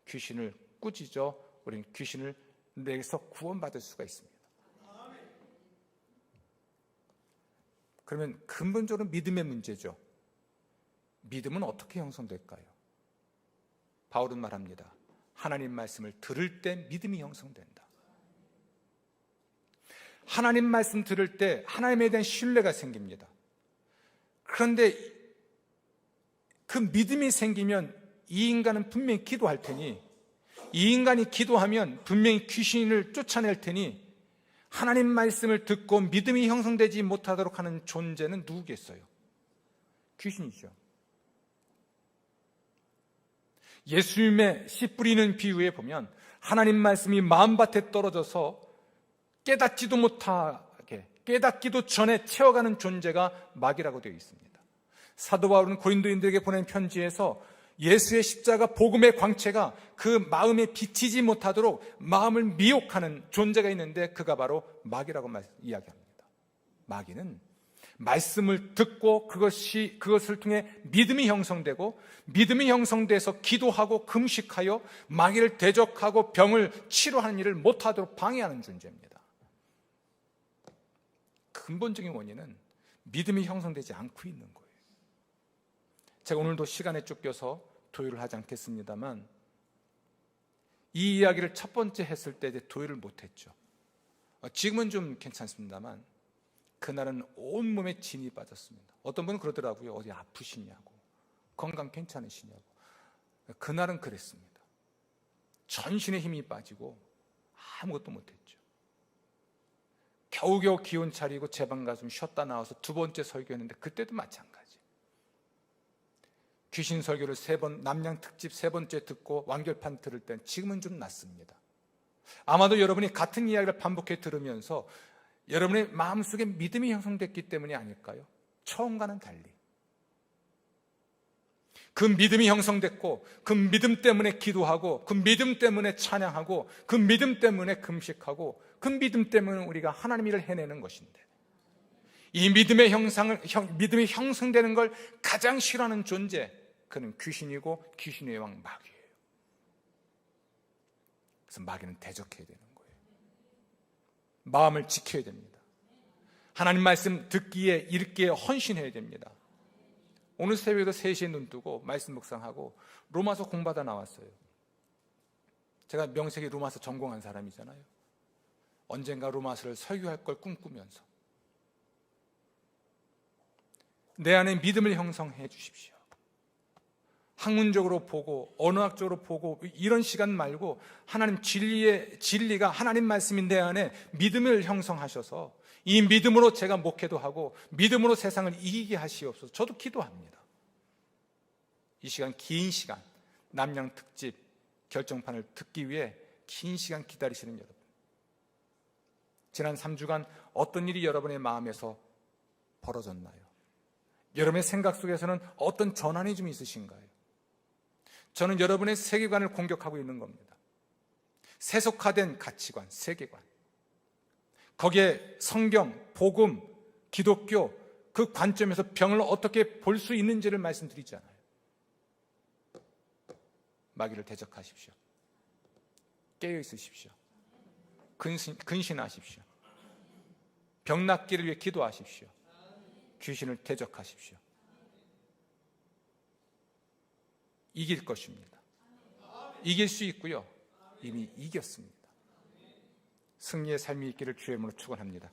귀신을 꾸짖어 우리는 귀신을 내게서 구원받을 수가 있습니다. 그러면 근본적으로 믿음의 문제죠. 믿음은 어떻게 형성될까요? 바울은 말합니다. 하나님 말씀을 들을 때 믿음이 형성된다. 하나님 말씀 들을 때 하나님에 대한 신뢰가 생깁니다. 그런데 그 믿음이 생기면 이 인간은 분명히 기도할 테니, 이 인간이 기도하면 분명히 귀신을 쫓아낼 테니, 하나님 말씀을 듣고 믿음이 형성되지 못하도록 하는 존재는 누구겠어요? 귀신이죠. 예수님의 씨 뿌리는 비유에 보면 하나님 말씀이 마음밭에 떨어져서 깨닫지도 못하게, 깨닫기도 전에 채워가는 존재가 마귀라고 되어 있습니다. 사도 바울은 고린도인들에게 보낸 편지에서 예수의 십자가 복음의 광채가 그 마음에 비치지 못하도록 마음을 미혹하는 존재가 있는데 그가 바로 마귀라고 이야기합니다. 마귀는 말씀을 듣고 그것을 통해 믿음이 형성되고, 믿음이 형성돼서 기도하고 금식하여 마귀를 대적하고 병을 치료하는 일을 못하도록 방해하는 존재입니다. 근본적인 원인은 믿음이 형성되지 않고 있는 거예요. 제가 오늘도 시간에 쫓겨서 도유를 하지 않겠습니다만, 이 이야기를 첫 번째 했을 때 도유를 못했죠. 지금은 좀 괜찮습니다만 그날은 온몸에 진이 빠졌습니다. 어떤 분은 그러더라고요. 어디 아프시냐고, 건강 괜찮으시냐고. 그날은 그랬습니다. 전신에 힘이 빠지고 아무것도 못했죠. 겨우겨우 기운 차리고 제 방 가서 좀 쉬었다 나와서 두 번째 설교했는데 그때도 마찬가지. 귀신 설교를 남양 특집 세 번째 듣고 완결판 들을 땐 지금은 좀 낫습니다. 아마도 여러분이 같은 이야기를 반복해 들으면서 여러분의 마음속에 믿음이 형성됐기 때문이 아닐까요? 처음과는 달리. 그 믿음이 형성됐고, 그 믿음 때문에 기도하고, 그 믿음 때문에 찬양하고, 그 믿음 때문에 금식하고, 그 믿음 때문에 우리가 하나님 일을 해내는 것인데, 이 믿음이 형성되는 걸 가장 싫어하는 존재, 그는 귀신이고 귀신의 왕 마귀예요. 그래서 마귀는 대적해야 되는 거예요. 마음을 지켜야 됩니다. 하나님 말씀 듣기에 읽기에 헌신해야 됩니다. 오늘 새벽에도 3시에 눈 뜨고 말씀 묵상하고 로마서 공부하다 나왔어요. 제가 명색이 로마서 전공한 사람이잖아요. 언젠가 로마서를 설교할 걸 꿈꾸면서 내 안에 믿음을 형성해 주십시오. 학문적으로 보고 언어학적으로 보고 이런 시간 말고 하나님 진리가 하나님 말씀이 내 안에 믿음을 형성하셔서 이 믿음으로 제가 목회도 하고 믿음으로 세상을 이기게 하시옵소서. 저도 기도합니다. 이 시간, 긴 시간, 남양 특집 결정판을 듣기 위해 긴 시간 기다리시는 여러분, 지난 3주간 어떤 일이 여러분의 마음에서 벌어졌나요? 여러분의 생각 속에서는 어떤 전환이 좀 있으신가요? 저는 여러분의 세계관을 공격하고 있는 겁니다. 세속화된 가치관, 세계관, 거기에 성경, 복음, 기독교, 그 관점에서 병을 어떻게 볼 수 있는지를 말씀드리잖아요. 마귀를 대적하십시오. 깨어 있으십시오. 근신하십시오. 병 낫기를 위해 기도하십시오. 귀신을 대적하십시오. 이길 것입니다. 이길 수 있고요. 이미 이겼습니다. 승리의 삶이 있기를 주의 이름으로 축원합니다.